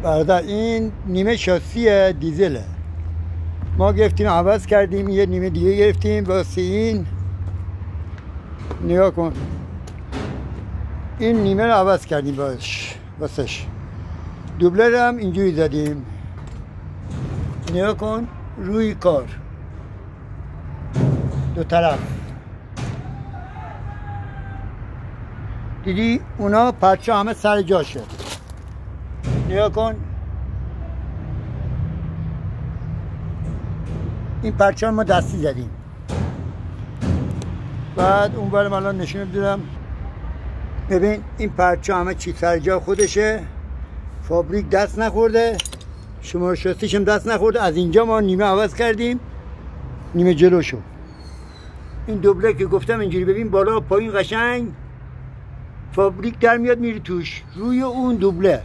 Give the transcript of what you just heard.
برادر این نیمه شاسی دیزله، ما گرفتیم عوض کردیم، یه نیمه دیگه گرفتیم واسه این. نگاه کن این نیمه رو عوض کردیم واسش. دوبلر هم اینجوری زدیم. نگاه کن روی کار دو طرف. دیدی اونا پرچه همه سر جاشه. نگاه کن این پرچه ما دستی زدیم. بعد اون برم الان نشون بدم. ببین این پرچه همه چی سر جا خودشه، فابریک دست نخورده، شماره شاستیش هم دست نخورده. از اینجا ما نیمه عوض کردیم، نیمه جلوشو. این دوبله که گفتم اینجوری ببین بالا پایین قشنگ فابریک در میاد میری توش روی اون دوبله.